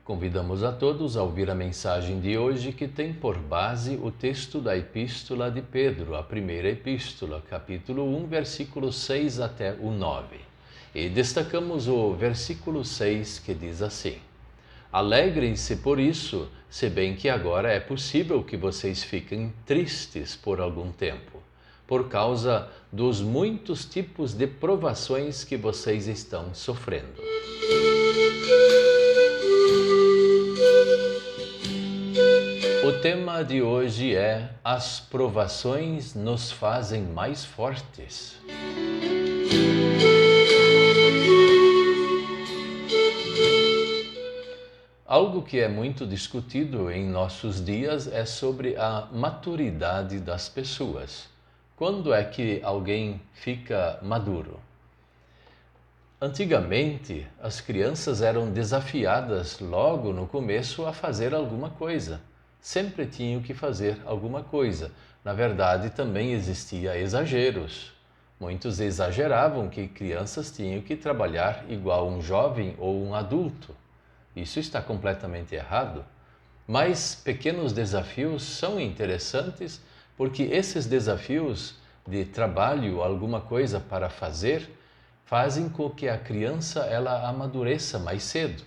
Convidamos a todos a ouvir a mensagem de hoje, que tem por base o texto da Epístola de Pedro, a primeira epístola, capítulo 1, versículos 6 até o 9. E destacamos o versículo 6, que diz assim: Alegrem-se por isso, se bem que agora é possível que vocês fiquem tristes por algum tempo, por causa dos muitos tipos de provações que vocês estão sofrendo. O tema de hoje é: as provações nos fazem mais fortes. Algo que é muito discutido em nossos dias é sobre a maturidade das pessoas. Quando é que alguém fica maduro? Antigamente, as crianças eram desafiadas logo no começo a fazer alguma coisa. Sempre tinham que fazer alguma coisa. Na verdade, também existia exageros. Muitos exageravam que crianças tinham que trabalhar igual um jovem ou um adulto. Isso está completamente errado. Mas pequenos desafios são interessantes, porque esses desafios de trabalho, alguma coisa para fazer, fazem com que a criança ela amadureça mais cedo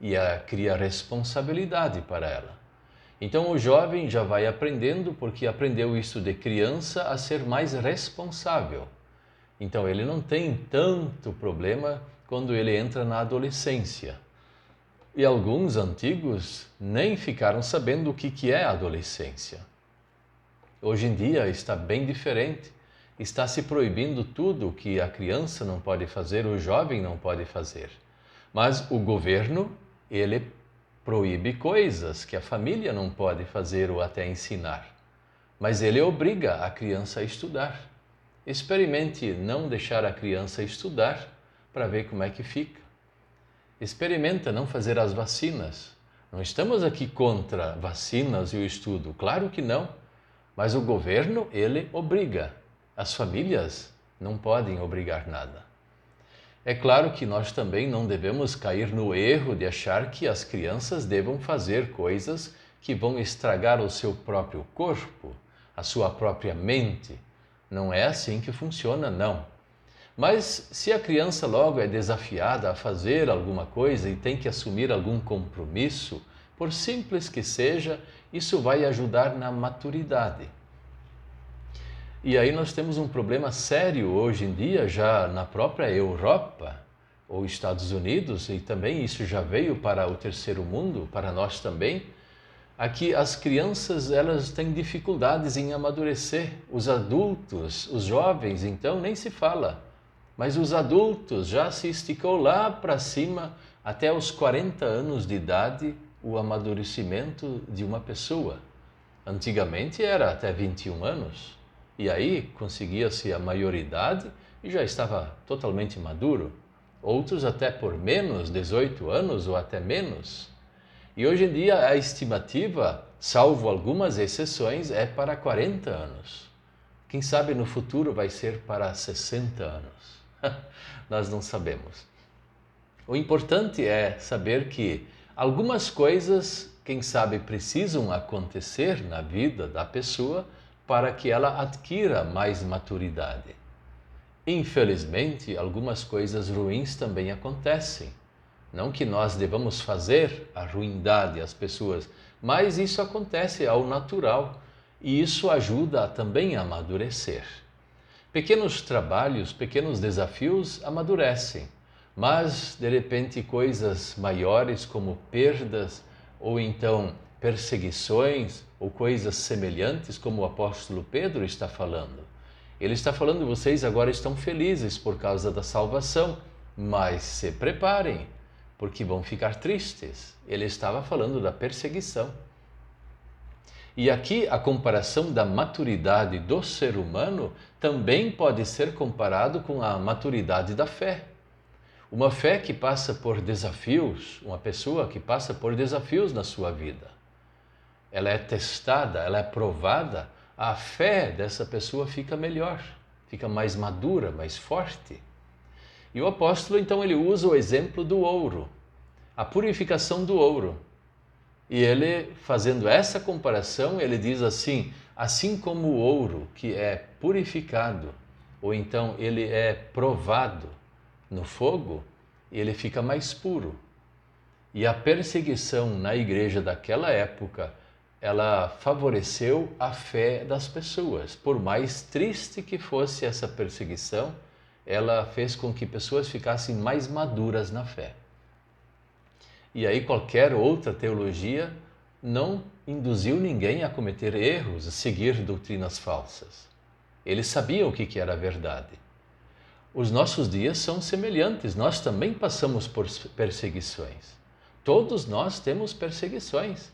e cria responsabilidade para ela. Então o jovem já vai aprendendo, porque aprendeu isso de criança, a ser mais responsável. Então ele não tem tanto problema quando ele entra na adolescência. E alguns antigos nem ficaram sabendo o que é a adolescência. Hoje em dia está bem diferente. Está se proibindo tudo o que a criança não pode fazer, o jovem não pode fazer. Mas o governo, ele proíbe coisas que a família não pode fazer ou até ensinar. Mas ele obriga a criança a estudar. Experimente não deixar a criança estudar para ver como é que fica. Experimenta não fazer as vacinas. Não estamos aqui contra vacinas e o estudo, claro que não. Mas o governo, ele obriga. As famílias não podem obrigar nada. É claro que nós também não devemos cair no erro de achar que as crianças devam fazer coisas que vão estragar o seu próprio corpo, a sua própria mente. Não é assim que funciona, não. Mas se a criança logo é desafiada a fazer alguma coisa e tem que assumir algum compromisso, por simples que seja, isso vai ajudar na maturidade. E aí nós temos um problema sério hoje em dia, já na própria Europa ou Estados Unidos, e também isso já veio para o terceiro mundo, para nós também. Aqui as crianças, elas têm dificuldades em amadurecer. Os adultos, os jovens, então, nem se fala. Mas os adultos já se esticou lá para cima, até os 40 anos de idade, o amadurecimento de uma pessoa. Antigamente era até 21 anos. E aí conseguia-se a maioridade e já estava totalmente maduro. Outros até por menos, 18 anos ou até menos. E hoje em dia a estimativa, salvo algumas exceções, é para 40 anos. Quem sabe no futuro vai ser para 60 anos. Nós não sabemos. O importante é saber que algumas coisas, quem sabe, precisam acontecer na vida da pessoa para que ela adquira mais maturidade. Infelizmente, algumas coisas ruins também acontecem. Não que nós devamos fazer a ruindade às pessoas, mas isso acontece ao natural e isso ajuda também a amadurecer. Pequenos trabalhos, pequenos desafios amadurecem, mas de repente coisas maiores como perdas ou então perseguições ou coisas semelhantes, como o apóstolo Pedro está falando. Ele está falando: vocês agora estão felizes por causa da salvação, mas se preparem, porque vão ficar tristes. Ele estava falando da perseguição. E aqui a comparação da maturidade do ser humano também pode ser comparado com a maturidade da fé. Uma fé que passa por desafios, uma pessoa que passa por desafios na sua vida. Ela é testada, ela é provada, a fé dessa pessoa fica melhor. fica mais madura, mais forte. E o apóstolo então ele usa o exemplo do ouro, a purificação do ouro. E ele, fazendo essa comparação, ele diz assim: assim como o ouro que é purificado, ou então ele é provado no fogo, ele fica mais puro. E a perseguição na igreja daquela época, ela favoreceu a fé das pessoas. Por mais triste que fosse essa perseguição, ela fez com que pessoas ficassem mais maduras na fé. E aí qualquer outra teologia não induziu ninguém a cometer erros, a seguir doutrinas falsas. Eles sabiam o que era a verdade. Os nossos dias são semelhantes, nós também passamos por perseguições. Todos nós temos perseguições.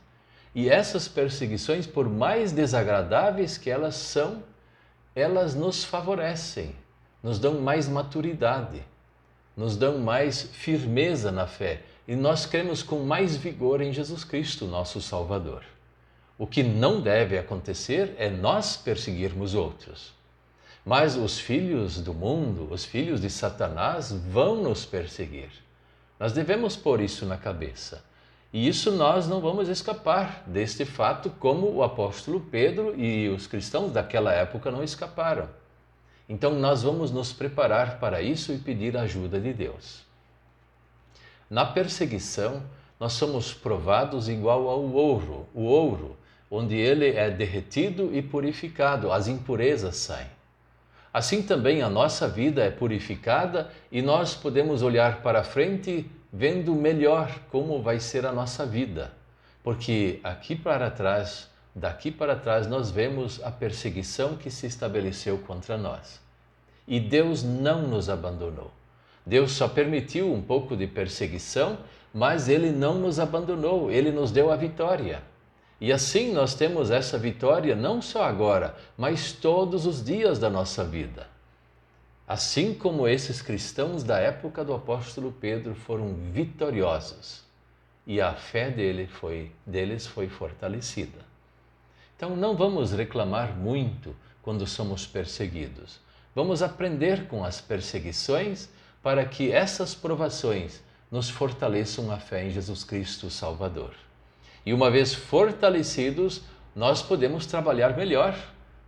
E essas perseguições, por mais desagradáveis que elas são, elas nos favorecem, nos dão mais maturidade, nos dão mais firmeza na fé e nós cremos com mais vigor em Jesus Cristo, nosso Salvador. O que não deve acontecer é nós perseguirmos outros. Mas os filhos do mundo, os filhos de Satanás vão nos perseguir. Nós devemos pôr isso na cabeça. E isso nós não vamos escapar deste fato, como o apóstolo Pedro e os cristãos daquela época não escaparam. Então nós vamos nos preparar para isso e pedir a ajuda de Deus. Na perseguição, nós somos provados igual ao ouro, o ouro, onde ele é derretido e purificado, as impurezas saem. Assim também a nossa vida é purificada e nós podemos olhar para frente vendo melhor como vai ser a nossa vida. Porque daqui para trás nós vemos a perseguição que se estabeleceu contra nós. E Deus não nos abandonou. Deus só permitiu um pouco de perseguição, mas Ele não nos abandonou, Ele nos deu a vitória. E assim nós temos essa vitória não só agora, mas todos os dias da nossa vida. Assim como esses cristãos da época do apóstolo Pedro foram vitoriosos e a fé deles foi fortalecida. Então não vamos reclamar muito quando somos perseguidos. Vamos aprender com as perseguições para que essas provações nos fortaleçam a fé em Jesus Cristo, o Salvador. E uma vez fortalecidos, nós podemos trabalhar melhor,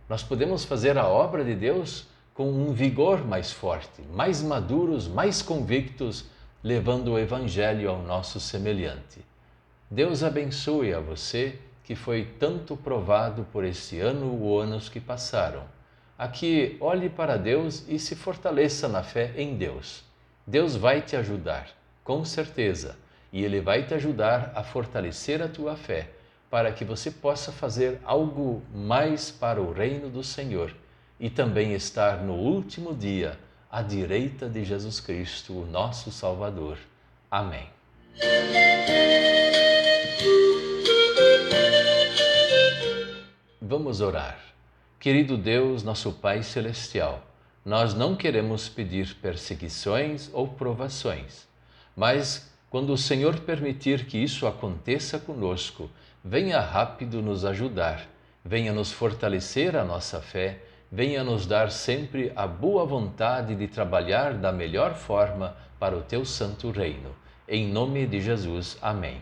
nós podemos fazer a obra de Deus com um vigor mais forte, mais maduros, mais convictos, levando o Evangelho ao nosso semelhante. Deus abençoe a você que foi tanto provado por este ano ou anos que passaram. Aqui, olhe para Deus e se fortaleça na fé em Deus. Deus vai te ajudar, com certeza, e Ele vai te ajudar a fortalecer a tua fé, para que você possa fazer algo mais para o reino do Senhor e também estar no último dia à direita de Jesus Cristo, o nosso Salvador. Amém. Vamos orar. Querido Deus, nosso Pai Celestial, nós não queremos pedir perseguições ou provações, mas quando o Senhor permitir que isso aconteça conosco, venha rápido nos ajudar, venha nos fortalecer a nossa fé, venha nos dar sempre a boa vontade de trabalhar da melhor forma para o Teu santo reino. Em nome de Jesus. Amém.